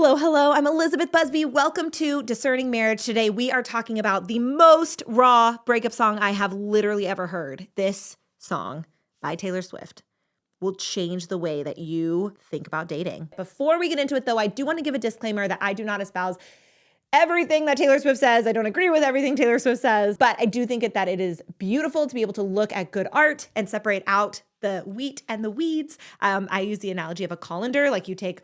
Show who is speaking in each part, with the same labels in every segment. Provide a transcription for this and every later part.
Speaker 1: Hello, hello. I'm Elizabeth Busby. Welcome to Discerning Marriage. Today we are talking about the most raw breakup song I have literally ever heard. This song by Taylor Swift will change the way that you think about dating. Before we get into it though, I do want to give a disclaimer that I do not espouse everything that Taylor Swift says. I don't agree with everything Taylor Swift says, but I do think that it is beautiful to be able to look at good art and separate out the wheat and the weeds. I use the analogy of a colander, like you take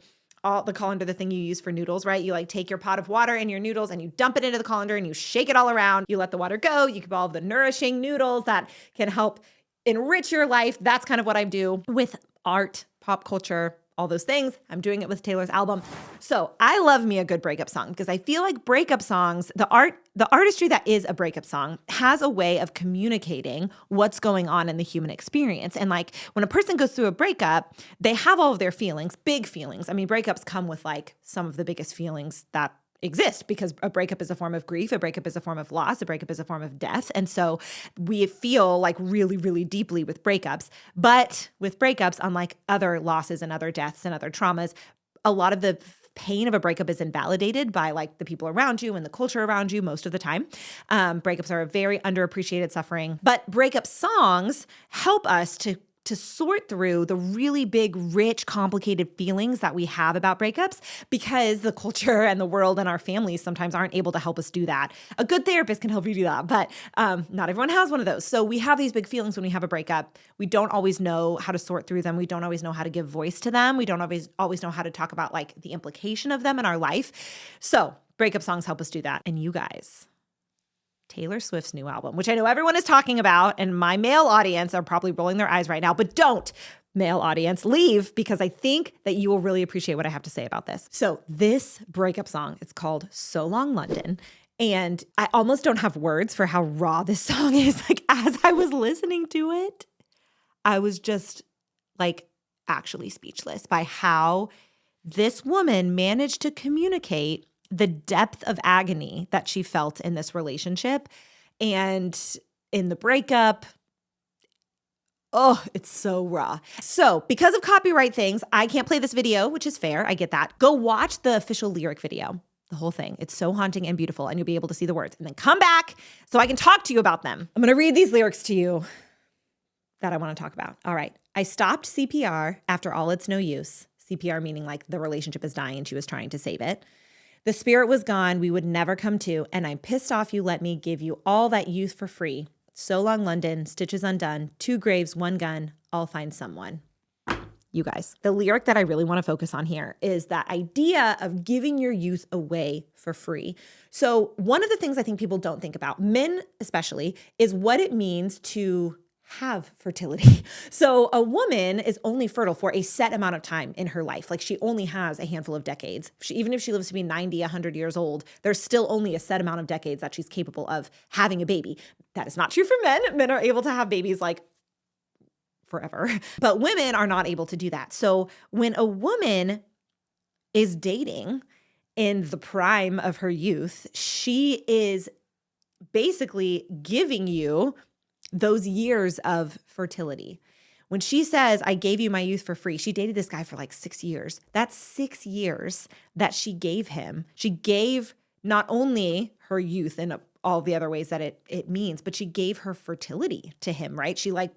Speaker 1: the colander, the thing you use for noodles, right? You like take your pot of water and your noodles and you dump it into the colander and you shake it all around. You let the water go. You keep all of the nourishing noodles that can help enrich your life. That's kind of what I do with art, pop culture, all those things. I'm doing it with Taylor's album. So I love me a good breakup song because I feel like breakup songs, the artistry that is a breakup song has a way of communicating what's going on in the human experience. And like when a person goes through a breakup, they have all of their feelings, big feelings. I mean, breakups come with like some of the biggest feelings that exist because a breakup is a form of grief, a breakup is a form of loss, a breakup is a form of death. And so we feel like really, really deeply with breakups. But with breakups, unlike other losses and other deaths and other traumas, a lot of the pain of a breakup is invalidated by like the people around you and the culture around you most of the time. Breakups are a very underappreciated suffering, but breakup songs help us to sort through the really big, rich, complicated feelings that we have about breakups because the culture and the world and our families sometimes aren't able to help us do that. A good therapist can help you do that, but not everyone has one of those. So we have these big feelings when we have a breakup. We don't always know how to sort through them. We don't always know how to give voice to them. We don't always know how to talk about like the implication of them in our life. So breakup songs help us do that. And you guys, Taylor Swift's new album, which I know everyone is talking about, and my male audience are probably rolling their eyes right now, but don't, male audience, leave, because I think that you will really appreciate what I have to say about this. So this breakup song, it's called So Long London, and I almost don't have words for how raw this song is. Like as I was listening to it, I was just like actually speechless by how this woman managed to communicate the depth of agony that she felt in this relationship and in the breakup. Oh, it's so raw. So because of copyright things, I can't play this video, which is fair. I get that. Go watch the official lyric video, the whole thing. It's so haunting and beautiful, and you'll be able to see the words. And then come back so I can talk to you about them. I'm going to read these lyrics to you that I want to talk about. All right. I stopped CPR after all it's no use. CPR meaning like the relationship is dying and she was trying to save it. The spirit was gone, we would never come to, and I'm pissed off you let me give you all that youth for free. So long London, stitches undone, 2 graves, 1 gun, I'll find someone. You guys, the lyric that I really want to focus on here is that idea of giving your youth away for free. So one of the things I think people don't think about, men especially, is what it means to have fertility. So a woman is only fertile for a set amount of time in her life. Like she only has a handful of decades. Even if she lives to be 90, 100 years old, there's still only a set amount of decades that she's capable of having a baby. That is not true for men. Men are able to have babies like forever, but women are not able to do that. So when a woman is dating in the prime of her youth, she is basically giving you those years of fertility. When she says, I gave you my youth for free, she dated this guy for like 6 years. That's 6 years that she gave him. She gave not only her youth and all the other ways that it means, but she gave her fertility to him, right? She like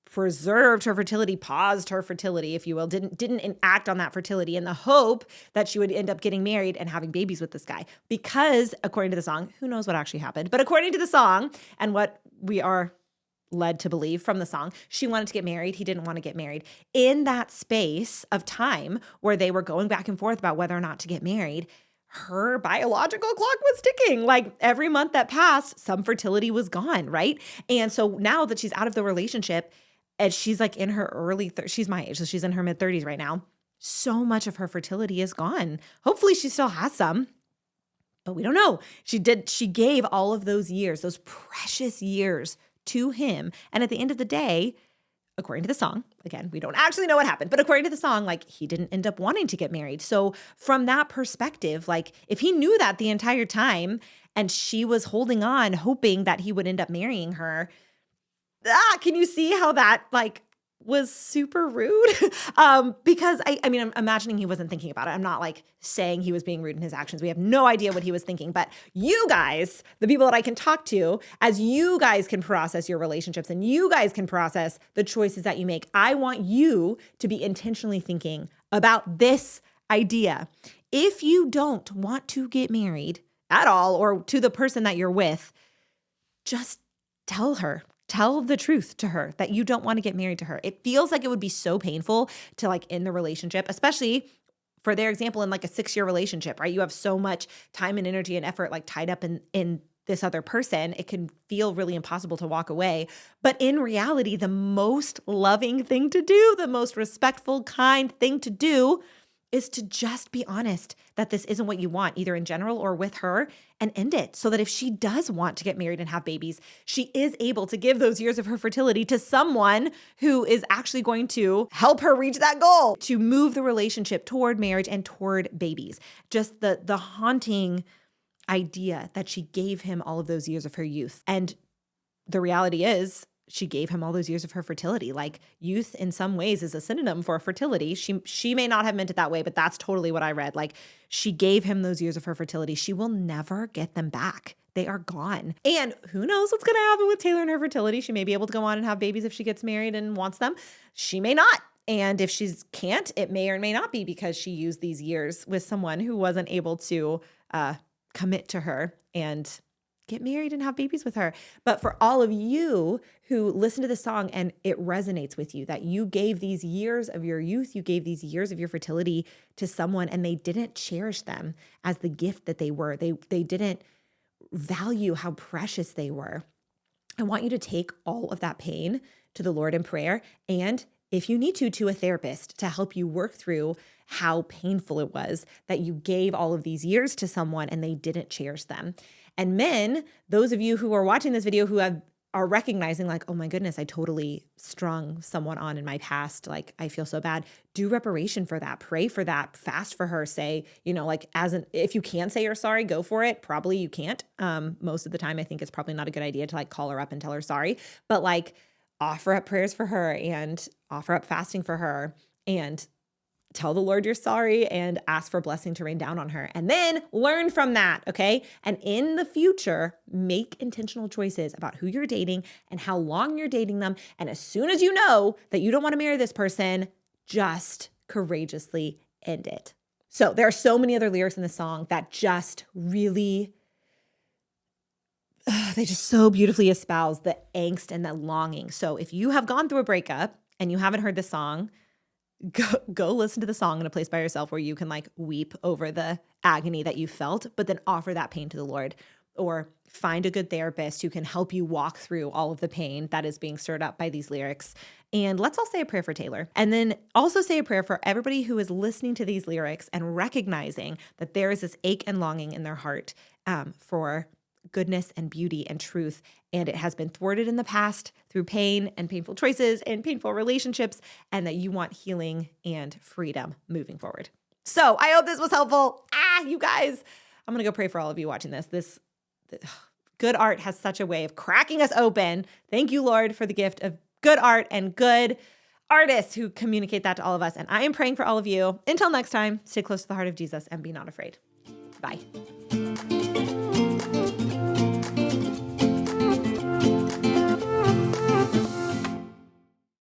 Speaker 1: preserved her fertility, paused her fertility, if you will, didn't act on that fertility in the hope that she would end up getting married and having babies with this guy. Because according to the song, who knows what actually happened, but according to the song and what we are led to believe from the song, she wanted to get married. He didn't want to get married. In that space of time where they were going back and forth about whether or not to get married, her biological clock was ticking. Like every month that passed, some fertility was gone, right? And so now that she's out of the relationship and she's like in her early 30s, she's my age, so she's in her mid 30s right now, so much of her fertility is gone. Hopefully she still has some, but we don't know. She gave all of those years, those precious years to him. And at the end of the day, according to the song, again, we don't actually know what happened, but according to the song, like he didn't end up wanting to get married. So from that perspective, like if he knew that the entire time and she was holding on, hoping that he would end up marrying her, can you see how that like was super rude. Because I mean, I'm imagining he wasn't thinking about it. I'm not like saying he was being rude in his actions. We have no idea what he was thinking, but you guys, the people that I can talk to, as you guys can process your relationships and you guys can process the choices that you make, I want you to be intentionally thinking about this idea. If you don't want to get married at all, or to the person that you're with, just tell her. Tell the truth to her that you don't want to get married to her. It feels like it would be so painful to like end the relationship, especially for their example in like a 6-year relationship, right? You have so much time and energy and effort like tied up in this other person. It can feel really impossible to walk away. But in reality, the most loving thing to do, the most respectful, kind thing to do is to just be honest that this isn't what you want, either in general or with her, and end it so that if she does want to get married and have babies, she is able to give those years of her fertility to someone who is actually going to help her reach that goal, to move the relationship toward marriage and toward babies. Just the haunting idea that she gave him all of those years of her youth. And the reality is, she gave him all those years of her fertility. Like, youth in some ways is a synonym for fertility. She may not have meant it that way, but that's totally what I read. Like, she gave him those years of her fertility. She will never get them back. They are gone. And who knows what's going to happen with Taylor and her fertility. She may be able to go on and have babies if she gets married and wants them. She may not. And if she can't, it may or may not be because she used these years with someone who wasn't able to commit to her and get married and have babies with her. But for all of you who listen to the song and it resonates with you, that you gave these years of your youth, you gave these years of your fertility to someone and they didn't cherish them as the gift that they were. They didn't value how precious they were. I want you to take all of that pain to the Lord in prayer, and if you need to a therapist to help you work through how painful it was that you gave all of these years to someone and they didn't cherish them. And men, those of you who are watching this video who are recognizing like, oh my goodness, I totally strung someone on in my past. Like, I feel so bad. Do reparation for that. Pray for that. Fast for her. Say, like if you can say you're sorry, go for it. Probably you can't. Most of the time, I think it's probably not a good idea to like call her up and tell her sorry. But like, offer up prayers for her and offer up fasting for her and tell the Lord you're sorry and ask for blessing to rain down on her. And then learn from that, okay? And in the future, make intentional choices about who you're dating and how long you're dating them. And as soon as you know that you don't want to marry this person, just courageously end it. So there are so many other lyrics in the song that just really, they just so beautifully espouse the angst and the longing. So if you have gone through a breakup and you haven't heard this song, go listen to the song in a place by yourself where you can like weep over the agony that you felt, but then offer that pain to the Lord, or find a good therapist who can help you walk through all of the pain that is being stirred up by these lyrics. And let's all say a prayer for Taylor. And then also say a prayer for everybody who is listening to these lyrics and recognizing that there is this ache and longing in their heart for goodness and beauty and truth. And it has been thwarted in the past through pain and painful choices and painful relationships, and that you want healing and freedom moving forward. So I hope this was helpful. You guys, I'm going to go pray for all of you watching this. Good art has such a way of cracking us open. Thank you, Lord, for the gift of good art and good artists who communicate that to all of us. And I am praying for all of you. Until next time, stay close to the heart of Jesus and be not afraid. Bye.